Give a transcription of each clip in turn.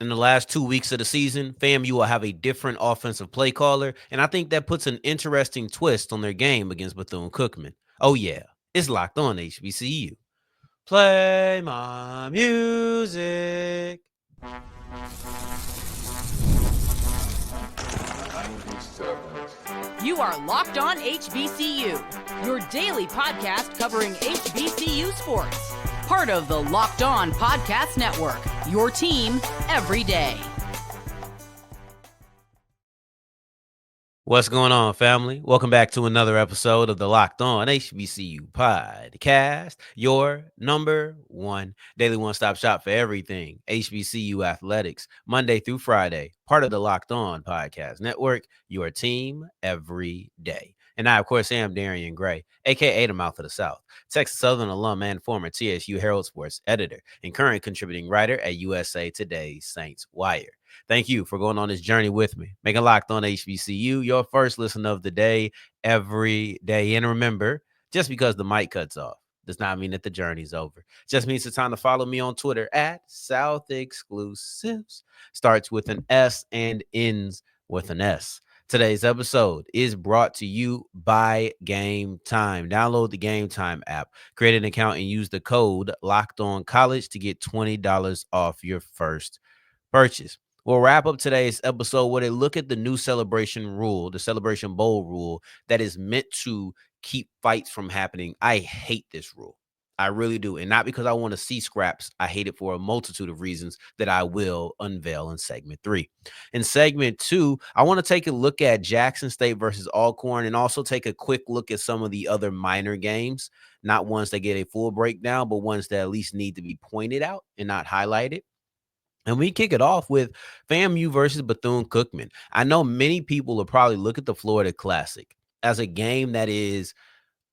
In the last 2 weeks of the season, FAMU will have a different offensive play caller, and I think that puts an interesting twist on their game against Bethune-Cookman. Oh yeah, it's locked on HBCU. Play my music. You are Locked On HBCU, your daily podcast covering HBCU sports. Part of the Locked On Podcast Network, your team every day. What's going on, family? Welcome back to another episode of the Locked On HBCU podcast, your number one daily one-stop shop for everything HBCU athletics, Monday through Friday, part of the Locked On Podcast Network, your team every day. And I, of course, am Darian Gray, a.k.a. the Mouth of the South, Texas Southern alum and former TSU Herald Sports editor and current contributing writer at USA Today's Saints Wire. Thank you for going on this journey with me. Making Locked On HBCU your first listen of the day every day. And remember, just because the mic cuts off does not mean that the journey's over. Just means it's time to follow me on Twitter at South Exclusives. Starts with an S and ends with an S. Today's episode is brought to you by Game Time. Download the Game Time app, create an account, and use the code LOCKEDONCollege to get $20 off your first purchase. We'll wrap up today's episode with a look at the new celebration rule, the Celebration Bowl rule that is meant to keep fights from happening. I hate this rule. I really do. And not because I want to see scraps. I hate it for a multitude of reasons that I will unveil in segment 3. In segment 2, I want to take a look at Jackson State versus Alcorn and also take a quick look at some of the other minor games, not ones that get a full breakdown, but ones that at least need to be pointed out and not highlighted. And we kick it off with FAMU versus Bethune-Cookman. I know many people will probably look at the Florida Classic as a game that is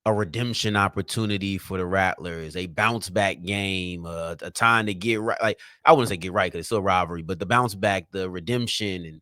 a redemption opportunity for the Rattlers, a bounce back game, a time to get right. Like, I wouldn't say get right because it's still a rivalry, but the bounce back, the redemption. And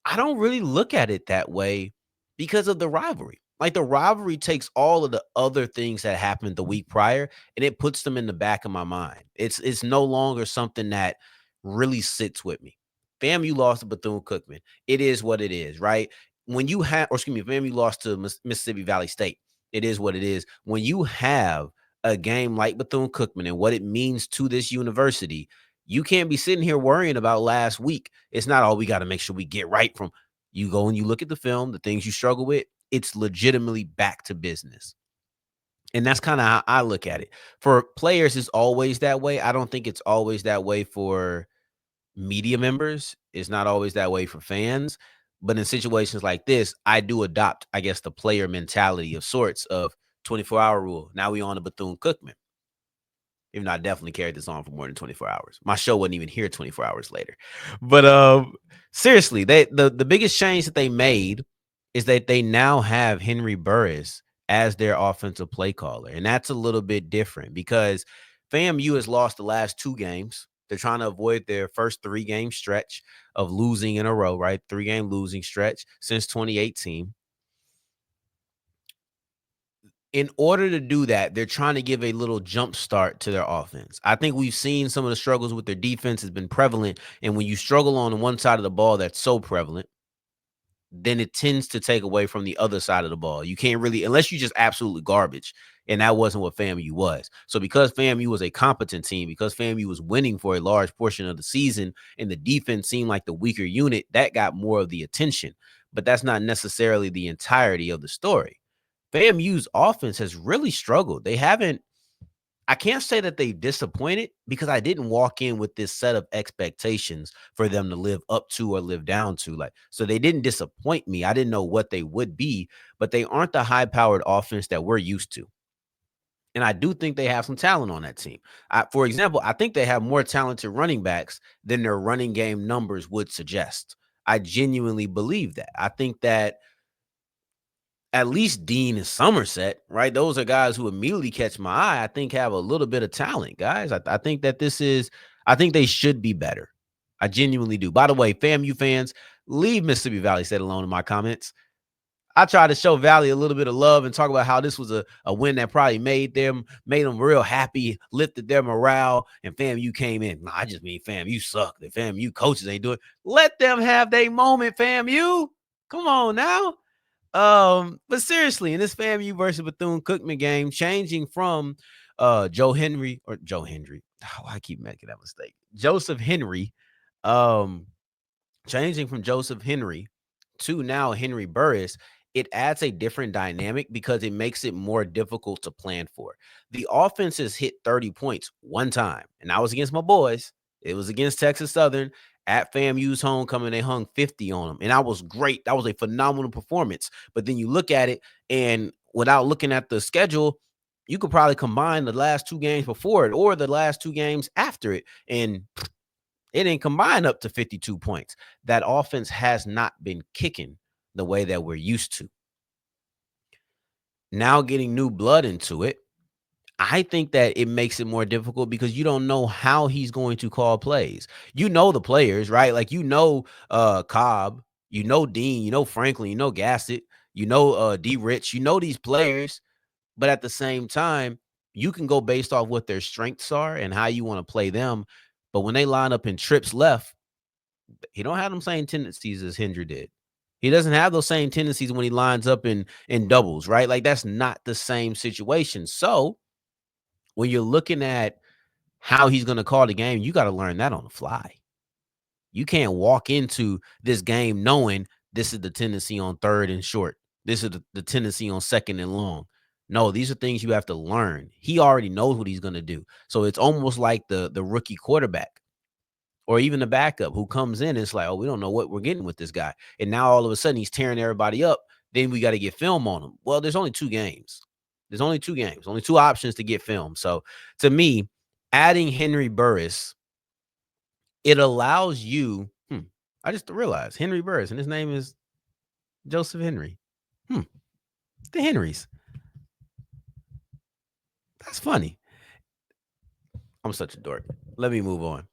I don't really look at it that way because of the rivalry. Like, the rivalry takes all of the other things that happened the week prior and it puts them in the back of my mind. It's no longer something that really sits with me. FAMU lost to Bethune-Cookman. It is what it is, right? When you have, or excuse me, FAMU lost to Mississippi Valley State. It is what it is. When you have a game like Bethune-Cookman and what it means to this university, you can't be sitting here worrying about last week. It's not all we got to make sure we get right from. You go and you look at the film, the things you struggle with, it's legitimately back to business. And that's kind of how I look at it. For players, it's always that way. I don't think it's always that way for media members. It's not always that way for fans. But in situations like this, I do adopt, I guess, the player mentality of sorts of 24-hour rule. Now we on to Bethune-Cookman. Even though I definitely carried this on for more than 24 hours. My show wasn't even here 24 hours later. But seriously, the biggest change that they made is that they now have Henry Burris as their offensive play caller. And that's a little bit different because FAMU has lost the last 2 games. They're trying to avoid their first 3-game stretch of losing in a row, right? 3-game losing stretch since 2018. In order to do that, they're trying to give a little jump start to their offense. I think we've seen some of the struggles with their defense has been prevalent. And when you struggle on one side of the ball that's so prevalent, then it tends to take away from the other side of the ball. You can't really, unless you just absolutely garbage. And that wasn't what FAMU was. So because FAMU was a competent team, because FAMU was winning for a large portion of the season and the defense seemed like the weaker unit, that got more of the attention. But that's not necessarily the entirety of the story. FAMU's offense has really struggled. I can't say that they've disappointed because I didn't walk in with this set of expectations for them to live up to or live down to. So they didn't disappoint me. I didn't know what they would be, but they aren't the high-powered offense that we're used to. And I do think they have some talent on that team. For example, I think they have more talented running backs than their running game numbers would suggest. I genuinely believe that. I think that at least Dean and Somerset, right? Those are guys who immediately catch my eye. I think have a little bit of talent, guys. I think that I think they should be better. I genuinely do. By the way, FAMU fans, leave Mississippi Valley State alone in my comments. I tried to show Valley a little bit of love and talk about how this was a win that probably made them real happy, lifted their morale. And FAMU came in. Nah, I just mean FAMU suck. The FAMU coaches ain't doing. Let them have their moment, FAMU. Come on now. But seriously, in this FAMU versus Bethune-Cookman game, changing from Joe Henry or Joe Henry. Oh, I keep making that mistake. Joseph Henry. Um, changing from Joseph Henry to now Henry Burris, it adds a different dynamic because it makes it more difficult to plan for. The offense has hit 30 points one time, and that was against my boys. It was against Texas Southern at FAMU's homecoming. They hung 50 on them, and that was great. That was a phenomenal performance. But then you look at it, and without looking at the schedule, you could probably combine the last two games before it or the last two games after it, and it didn't combine up to 52 points. That offense has not been kicking the way that we're used to. Now getting new blood into it, I think that it makes it more difficult because you don't know how he's going to call plays. You know the players, right? Like Cobb, you know Dean, you know Franklin, you know Gassett, you know D Rich, you know these players, but at the same time, you can go based off what their strengths are and how you want to play them. But when they line up in trips left, he don't have them same tendencies as Hendry did. He doesn't have those same tendencies when he lines up in doubles, right? Like that's not the same situation. So when you're looking at how he's going to call the game, you got to learn that on the fly. You can't walk into this game knowing this is the tendency on third and short. This is the tendency on second and long. No, these are things you have to learn. He already knows what he's going to do. So it's almost like the rookie quarterback or even the backup who comes in and it's like, oh, we don't know what we're getting with this guy. And now all of a sudden he's tearing everybody up. Then we got to get film on him. Well, there's only two games. There's only two games, only two options to get film. So to me, adding Henry Burris, it allows you. I just realized Henry Burris, and his name is Joseph Henry. The Henrys. That's funny. I'm such a dork. Let me move on.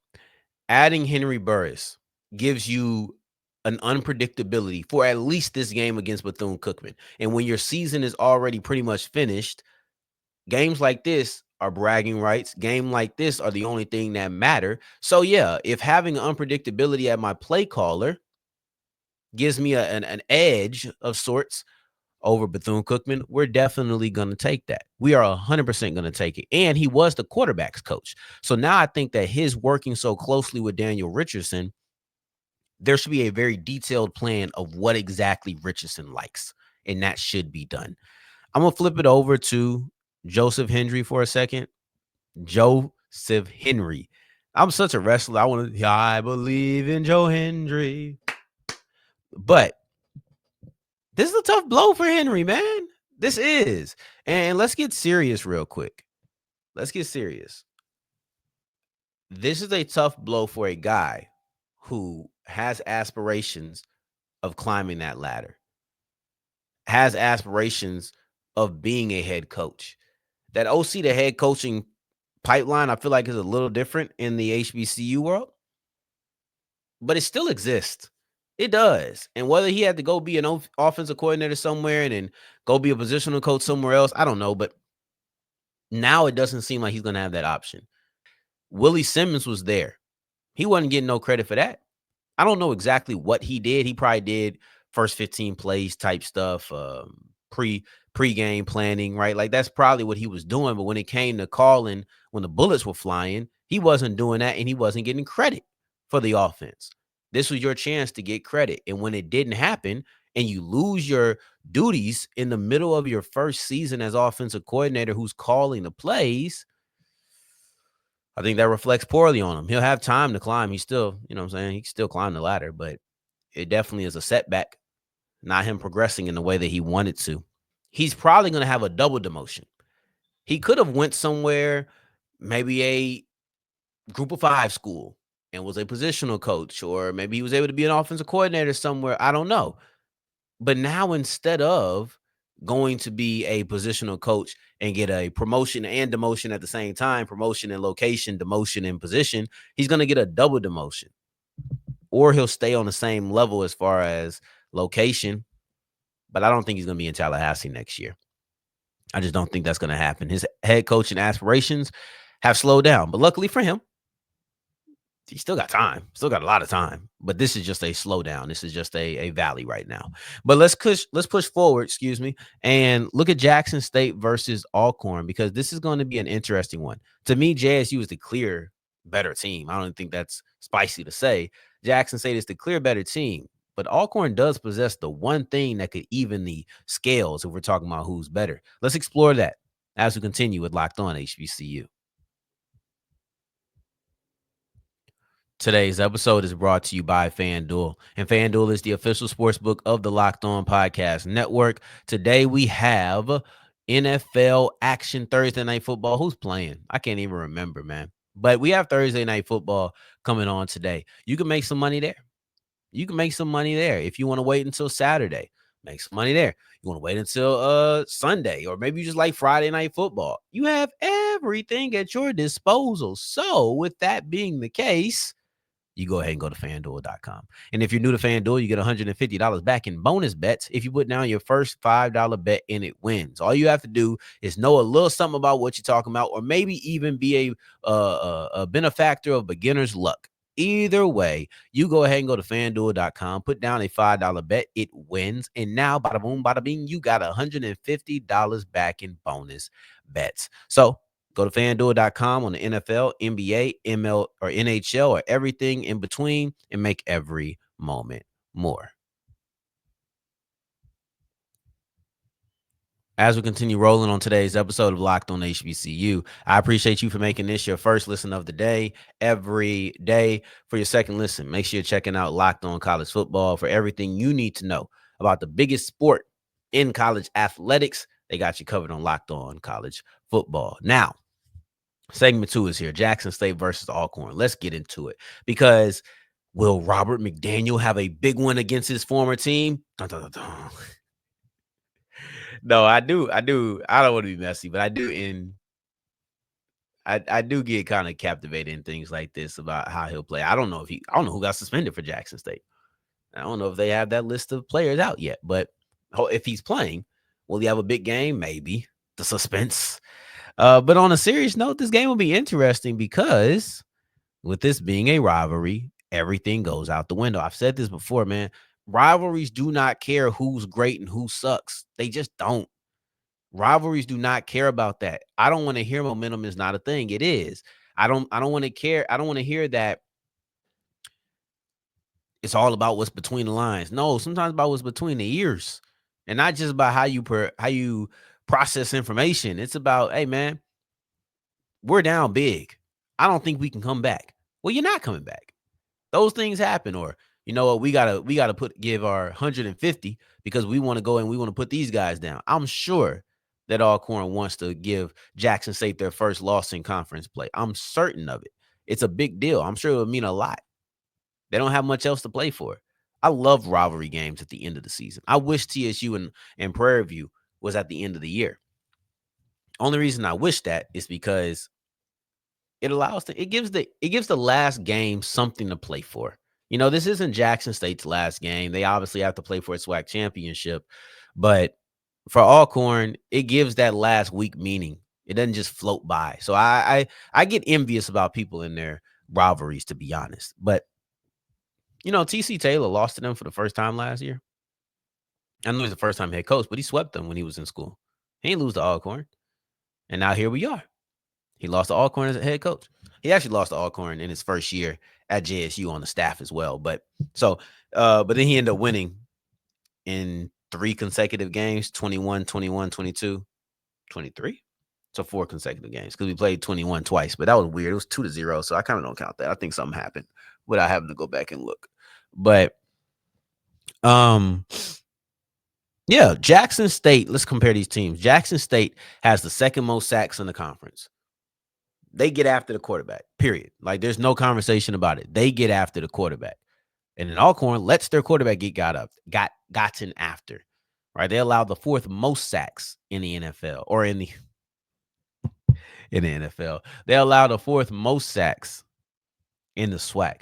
Adding Henry Burris gives you an unpredictability for at least this game against Bethune-Cookman. And when your season is already pretty much finished, games like this are bragging rights. Game like this are the only thing that matter. So yeah, if having unpredictability at my play caller gives me an edge of sorts over Bethune-Cookman, we're definitely going to take that. We are 100% going to take it. And he was the quarterback's coach. So now I think that his working so closely with Daniel Richardson, there should be a very detailed plan of what exactly Richardson likes. And that should be done. I'm going to flip it over to Joseph Henry for a second. Joseph Henry. I'm such a wrestler. I believe in Joe Henry. But this is a tough blow for Henry, man. This is. And let's get serious real quick. Let's get serious. This is a tough blow for a guy who has aspirations of climbing that ladder, has aspirations of being a head coach. That OC to head coaching pipeline, I feel like is a little different in the HBCU world, but it still exists. It does. And whether he had to go be an offensive coordinator somewhere and then go be a positional coach somewhere else, I don't know. But now it doesn't seem like he's going to have that option. Willie Simmons was there. He wasn't getting no credit for that. I don't know exactly what he did. He probably did first 15 plays type stuff, pre-game planning, right? Like that's probably what he was doing. But when it came to calling, when the bullets were flying, he wasn't doing that and he wasn't getting credit for the offense. This was your chance to get credit. And when it didn't happen and you lose your duties in the middle of your first season as offensive coordinator who's calling the plays, I think that reflects poorly on him. He'll have time to climb. He's still, you know what I'm saying? He can still climb the ladder, but it definitely is a setback, not him progressing in the way that he wanted to. He's probably going to have a double demotion. He could have went somewhere, maybe a group of 5 school and was a positional coach, or maybe he was able to be an offensive coordinator somewhere. I don't know. But now instead of going to be a positional coach and get a promotion and demotion at the same time, promotion in location, demotion in position, he's going to get a double demotion. Or he'll stay on the same level as far as location, but I don't think he's going to be in Tallahassee next year. I just don't think that's going to happen. His head coaching aspirations have slowed down, but luckily for him, he still got time, still got a lot of time. But this is just a slowdown. This is just a valley right now. But let's push forward, excuse me, and look at Jackson State versus Alcorn, because this is going to be an interesting one. To me, JSU is the clear better team. I don't think that's spicy to say. Jackson State is the clear better team. But Alcorn does possess the one thing that could even the scales if we're talking about who's better. Let's explore that as we continue with Locked On HBCU. Today's episode is brought to you by FanDuel, and FanDuel is the official sports book of the Locked On Podcast Network. Today we have NFL action, Thursday Night Football. Who's playing? I can't even remember, man. But we have Thursday Night Football coming on today. You can make some money there. You can make some money there. If you want to wait until Saturday, make some money there. You want to wait until Sunday, or maybe you just like Friday Night Football. You have everything at your disposal. So with that being the case, you go ahead and go to FanDuel.com. And if you're new to FanDuel, you get $150 back in bonus bets if you put down your first $5 bet and it wins. All you have to do is know a little something about what you're talking about, or maybe even be a benefactor of beginner's luck. Either way, you go ahead and go to FanDuel.com, put down a $5 bet, it wins. And now, bada boom, bada bing, you got $150 back in bonus bets. So go to FanDuel.com on the NFL, NBA, ML, or NHL, or everything in between, and make every moment more. As we continue rolling on today's episode of Locked On HBCU, I appreciate you for making this your first listen of the day every day. For your second listen, make sure you're checking out Locked On College Football for everything you need to know about the biggest sport in college athletics. They got you covered on Locked On College Football. Now, segment 2 is here. Jackson State versus Alcorn. Let's get into it, because will Robert McDaniel have a big one against his former team? Dun, dun, dun, dun. No, I do. I don't want to be messy, but I do. I do get kind of captivated in things like this about how he'll play. I don't know who got suspended for Jackson State. I don't know if they have that list of players out yet, but if he's playing, will he have a big game? Maybe. The suspense. But on a serious note, this game will be interesting, because with this being a rivalry, everything goes out the window. I've said this before, man. Rivalries do not care who's great and who sucks. They just don't. Rivalries do not care about that. I don't want to hear momentum is not a thing. It is. I don't want to care. I don't want to hear that it's all about what's between the lines. No, sometimes about what's between the ears, and not just about how you process information. It's about, hey, man, we're down big. I don't think we can come back. Well, you're not coming back. Those things happen. Or, you know what, we gotta give our 150 because we want to go and we want to put these guys down. I'm sure that Alcorn wants to give Jackson State their first loss in conference play. I'm certain of it. It's a big deal. I'm sure it would mean a lot. They don't have much else to play for. I love rivalry games at the end of the season. I wish TSU and Prairie View was at the end of the year. Only reason I wish that is because it gives the last game something to play for. You know, this isn't Jackson State's last game. They obviously have to play for a SWAC championship, but for Alcorn, it gives that last week meaning. It doesn't just float by. So I get envious about people in their rivalries, to be honest. But you know, TC Taylor lost to them for the first time last year. I know he's the first time head coach, but he swept them when he was in school. He didn't lose to Alcorn, and now here we are. He lost to Alcorn as a head coach. He actually lost to Alcorn in his first year at JSU on the staff as well. But then he ended up winning in 3 consecutive games, 21, 21, 22, 23. So 4 consecutive games, because we played 21 twice. But that was weird. It was 2-0. So I kind of don't count that. I think something happened without having to go back and look. But yeah, Jackson State, let's compare these teams. Jackson State has the second most sacks in the conference. They get after the quarterback, period. Like, there's no conversation about it. They get after the quarterback. And then Alcorn lets their quarterback get gotten after. Right? They allow the 4th most sacks in the NFL, or in the NFL. They allow the 4th most sacks in the SWAC.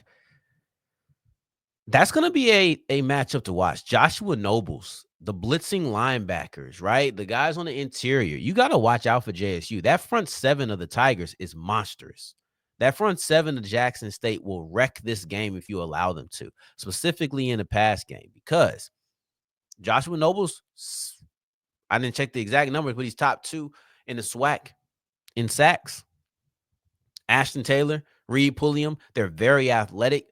That's going to be a matchup to watch. Joshua Nobles the blitzing linebackers, right? The guys on the interior. You got to watch out for JSU. That front seven of the Tigers is monstrous. That front seven of Jackson State will wreck this game if you allow them to, specifically in the pass game, because Joshua Nobles, I didn't check the exact numbers, but he's top 2 in the SWAC in sacks. Ashton Taylor, Reed Pulliam, they're very athletic.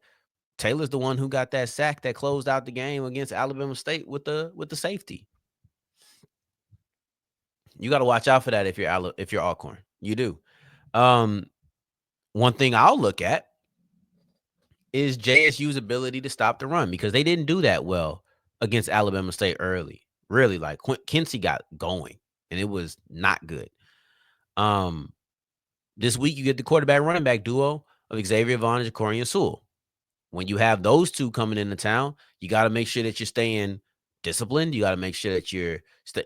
Taylor's the one who got that sack that closed out the game against Alabama State with the safety. You got to watch out for that if you're Alcorn. You do. One thing I'll look at is JSU's ability to stop the run, because they didn't do that well against Alabama State early. Really, like Kinsey got going, and it was not good. This week you get the quarterback running back duo of Xavier Vaughn and Jacorian Sewell. When you have those two coming into town, you got to make sure that you're staying disciplined. You got to make sure that you're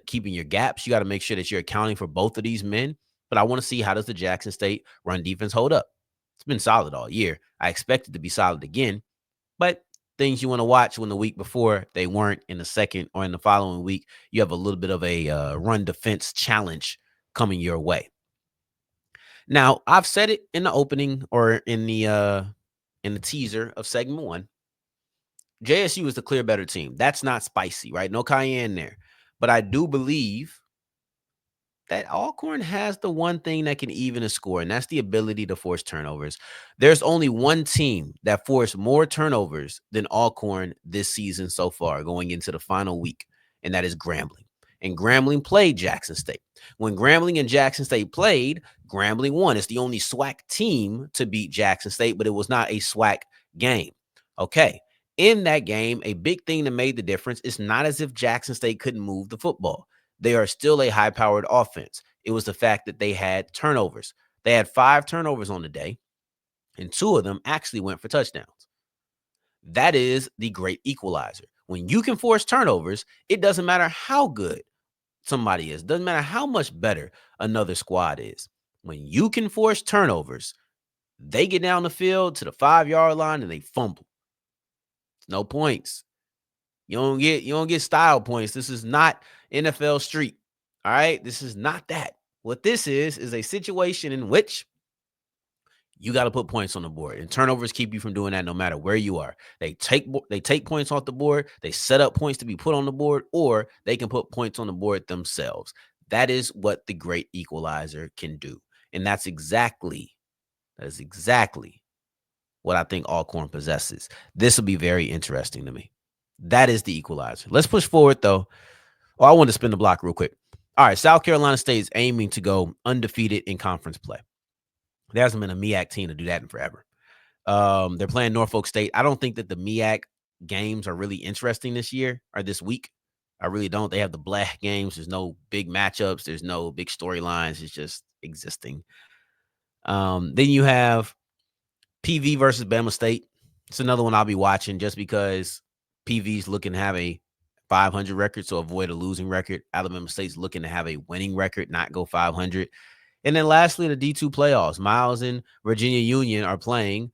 keeping your gaps. You got to make sure that you're accounting for both of these men. But I want to see, how does the Jackson State run defense hold up? It's been solid all year. I expect it to be solid again. But things you want to watch when the week before they weren't, in the second or in the following week, you have a little bit of a run defense challenge coming your way. Now, I've said it in the opening or in the teaser of segment 1. JSU is the clear better team. That's not spicy, right? No cayenne there. But I do believe that Alcorn has the one thing that can even a score, and that's the ability to force turnovers. There's only one team that forced more turnovers than Alcorn this season so far, going into the final week, and that is Grambling. And Grambling played Jackson State. When Grambling and Jackson State played, Grambling won. It's the only SWAC team to beat Jackson State, but it was not a SWAC game. Okay. In that game, a big thing that made the difference, it's not as if Jackson State couldn't move the football. They are still a high-powered offense. It was the fact that they had turnovers. They had 5 turnovers on the day, and 2 of them actually went for touchdowns. That is the great equalizer. When you can force turnovers, it doesn't matter how good somebody is. It doesn't matter how much better another squad is. When you can force turnovers, they get down the field to the 5-yard line and they fumble. No points. You don't get style points. This is not NFL Street. All right? This is not that. What this is a situation in which you got to put points on the board, and turnovers keep you from doing that no matter where you are. They take points off the board. They set up points to be put on the board, or they can put points on the board themselves. That is what the great equalizer can do. And that is exactly what I think Alcorn possesses. This will be very interesting to me. That is the equalizer. Let's push forward, though. Oh, I want to spin the block real quick. All right, South Carolina State is aiming to go undefeated in conference play. There hasn't been a MEAC team to do that in forever. They're playing Norfolk State. I don't think that the MEAC games are really interesting this year or this week. I really don't. They have the black games. There's no big matchups. There's no big storylines. It's just existing. Then you have PV versus Bama State. It's another one I'll be watching just because PV's looking to have a 500 record, so avoid a losing record. Alabama State's looking to have a winning record, not go 500. And then lastly, the D2 playoffs. Miles and Virginia Union are playing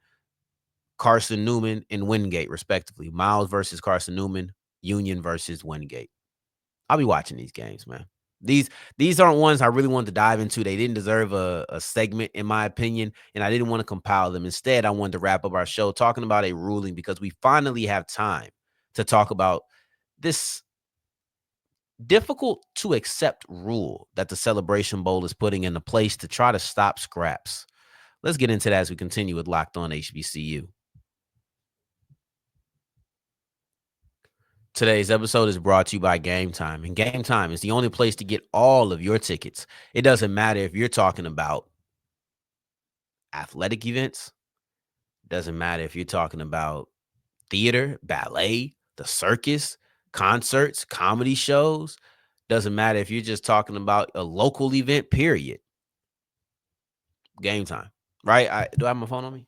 Carson Newman and Wingate, respectively. Miles versus Carson Newman, Union versus Wingate. I'll be watching these games, man. These aren't ones I really wanted to dive into. They didn't deserve a segment, in my opinion, and I didn't want to compile them. Instead, I wanted to wrap up our show talking about a ruling, because we finally have time to talk about this difficult to accept rule that the Celebration Bowl is putting into place to try to stop scraps. Let's get into that as we continue with Locked On HBCU. Today's episode is brought to you by Game Time, and Game Time is the only place to get all of your tickets. It doesn't matter if you're talking about athletic events. It doesn't matter if you're talking about theater, ballet, the circus, concerts, comedy shows. Doesn't matter if you're just talking about a local event, period. Game Time, right? Do I have my phone on me?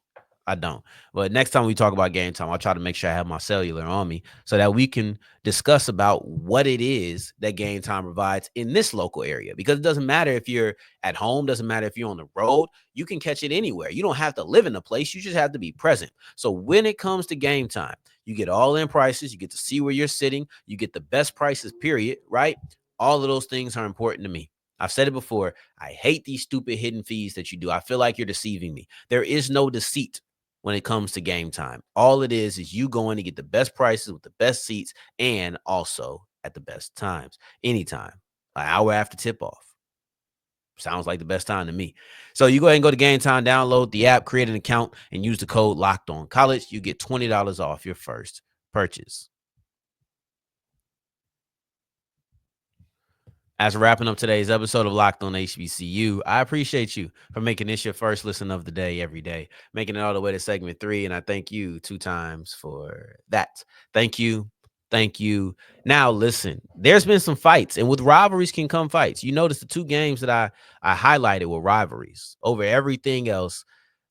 I don't. But next time we talk about Game Time, I'll try to make sure I have my cellular on me so that we can discuss about what it is that Game Time provides in this local area. Because it doesn't matter if you're at home, doesn't matter if you're on the road, you can catch it anywhere. You don't have to live in a place, you just have to be present. So when it comes to Game Time, You get all in prices. You get to see where you're sitting. You get the best prices, period, right? All of those things are important to me. I've said it before. I hate these stupid hidden fees that you do. I feel like you're deceiving me. There is no deceit when it comes to game time. All it is you going to get the best prices with the best seats and also at the best times, anytime, an hour after tip off. Sounds like the best time to me. So you go ahead and go to Game Time, download the app, create an account, and use the code Locked On College. You get $20 off your first purchase. As we're wrapping up today's episode of Locked On HBCU, I appreciate you for making this your first listen of the day every day, making it all the way to segment 3, and I thank you 2 times for that. Thank you. Thank you. Now, listen, there's been some fights, and with rivalries can come fights. You notice the 2 games that I highlighted were rivalries. Over everything else,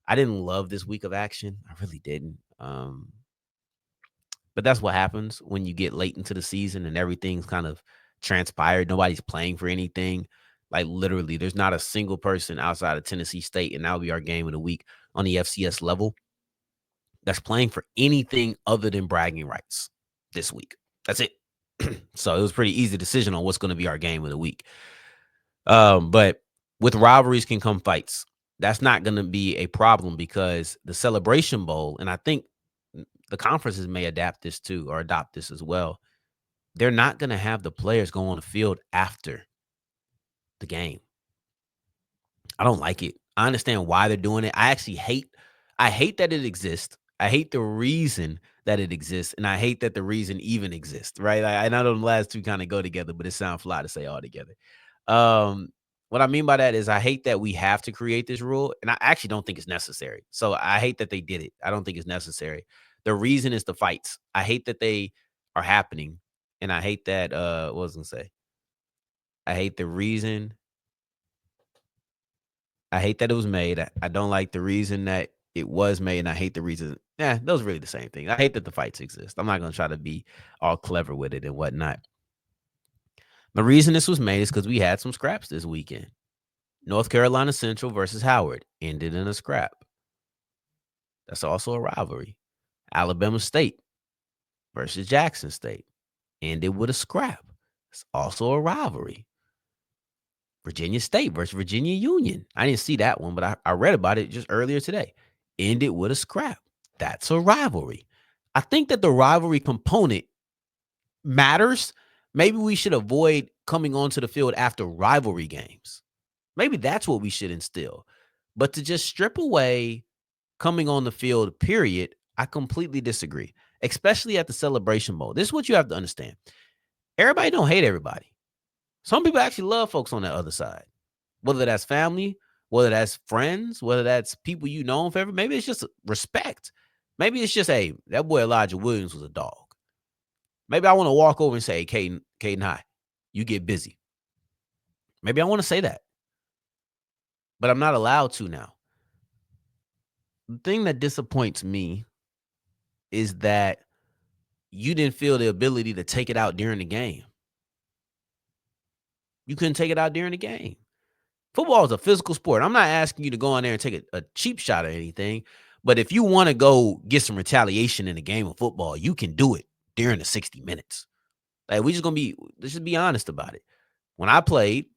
I didn't love this week of action. I really didn't. But that's what happens when you get late into the season and everything's kind of transpired. Nobody's playing for anything. Like literally, there's not a single person outside of Tennessee State, and that'll be our game of the week on the FCS level that's playing for anything other than bragging rights this week. That's it. So it was a pretty easy decision on what's going to be our game of the week. But with rivalries can come fights. That's not going to be a problem because the Celebration Bowl, and I think the conferences may adapt this too or adopt this as well. They're not going to have the players go on the field after the game. I don't like it. I understand why they're doing it. I hate that it exists. I hate the reason that it exists, and I hate that the reason even exists, right? I know the last 2 kind of go together, but it sounds fly to say all together. Um, what I mean by that is I hate that we have to create this rule, and I actually don't think it's necessary. So I hate that they did it. I don't think it's necessary. The reason is the fights. I hate that they are happening, and I hate that what was I gonna say? I hate the reason. I hate that it was made. I don't like the reason that it was made, and I hate the reason. Yeah, those are really the same thing. I hate that the fights exist. I'm not gonna try to be all clever with it and whatnot. The reason this was made is because we had some scraps this weekend. North Carolina Central versus Howard ended in a scrap. That's also a rivalry. Alabama State versus Jackson State ended with a scrap. It's also a rivalry. Virginia State versus Virginia Union. I didn't see that one, but I read about it just earlier today. Ended with a scrap. That's a rivalry. I think that the rivalry component matters. Maybe we should avoid coming onto the field after rivalry games. Maybe that's what we should instill. But to just strip away coming on the field, period, I completely disagree, especially at the Celebration Bowl. This is what you have to understand. Everybody don't hate everybody. Some people actually love folks on that other side, whether that's family, whether that's friends, whether that's people you know forever. Maybe it's just respect. Maybe it's just, hey, that boy Elijah Williams was a dog. Maybe I want to walk over and say, hey, Caden, hi, you get busy. Maybe I want to say that, but I'm not allowed to now. The thing that disappoints me is that you didn't feel the ability to take it out during the game. You couldn't take it out during the game. Football is a physical sport. I'm not asking you to go in there and take a cheap shot or anything, but if you want to go get some retaliation in a game of football, you can do it during the 60 minutes. Like, let's just be honest about it. When I played,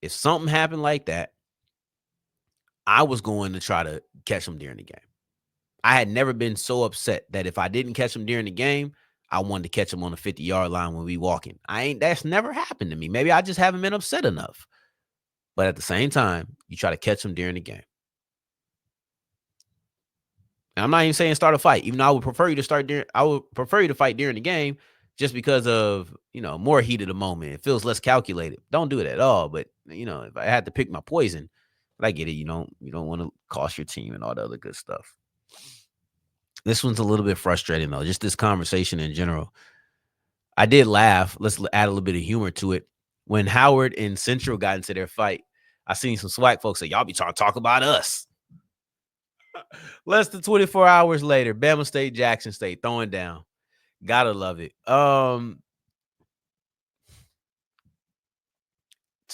if something happened like that, I was going to try to catch them during the game. I had never been so upset that if I didn't catch them during the game, I wanted to catch them on the 50-yard line when we walking. That's never happened to me. Maybe I just haven't been upset enough. But at the same time, you try to catch them during the game. And I'm not even saying start a fight, even though I would prefer you to fight during the game just because of, more heat of the moment. It feels less calculated. Don't do it at all. But, if I had to pick my poison, but I get it. You don't want to cost your team and all the other good stuff. This one's a little bit frustrating, though, just this conversation in general. I did laugh. Let's add a little bit of humor to it. When Howard and Central got into their fight, I seen some swag folks say, y'all be trying to talk about us. Less than 24 hours later, Bama State, Jackson State throwing down. Gotta love it. To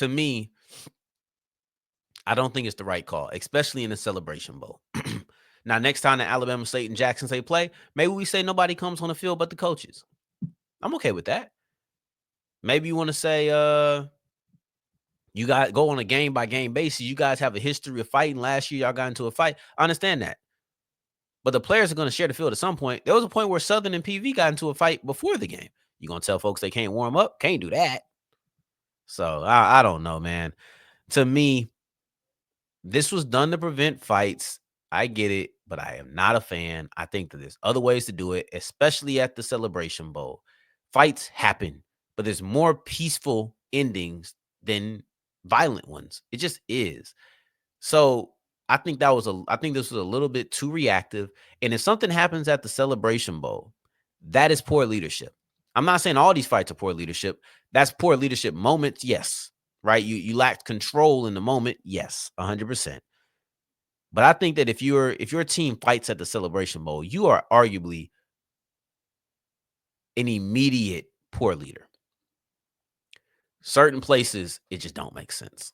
me, I don't think it's the right call, especially in the Celebration Bowl. Now, next time the Alabama State and Jackson State play, maybe we say nobody comes on the field but the coaches. I'm okay with that. Maybe you want to say, you guys go on a game by game basis. You guys have a history of fighting. Last year, y'all got into a fight. I understand that. But the players are going to share the field at some point. There was a point where Southern and PV got into a fight before the game. You going to tell folks they can't warm up? Can't do that. So I don't know, man. To me, this was done to prevent fights. I get it, but I am not a fan. I think that there's other ways to do it, especially at the Celebration Bowl. Fights happen, but there's more peaceful endings than violent ones. It just is. So I think this was a little bit too reactive. And if something happens at the Celebration Bowl, that is poor leadership. I'm not saying all these fights are poor leadership. That's poor leadership moments, yes. Right? You lacked control in the moment, yes, 100%. But I think that if your team fights at the Celebration Bowl, you are arguably an immediate poor leader. Certain places, it just don't make sense.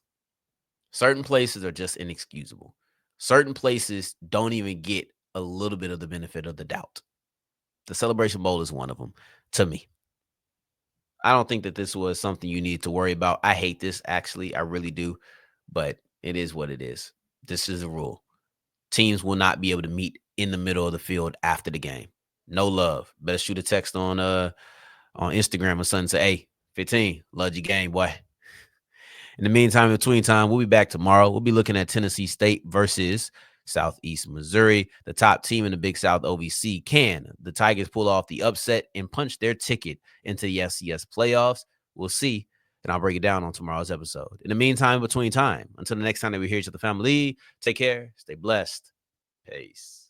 Certain places are just inexcusable. Certain places don't even get a little bit of the benefit of the doubt. The Celebration Bowl is one of them, to me. I don't think that this was something you need to worry about. I hate this, actually. I really do. But it is what it is. This is a rule. Teams will not be able to meet in the middle of the field after the game. No love. Better shoot a text on Instagram or something. Say, hey, 15, love your game, boy. In the meantime, in between time, we'll be back tomorrow. We'll be looking at Tennessee State versus Southeast Missouri, the top team in the Big South OVC. Can the Tigers pull off the upset and punch their ticket into the FCS playoffs? We'll see, and I'll break it down on tomorrow's episode. In the meantime, between time, until the next time that we hear each other, family, take care, stay blessed. Peace.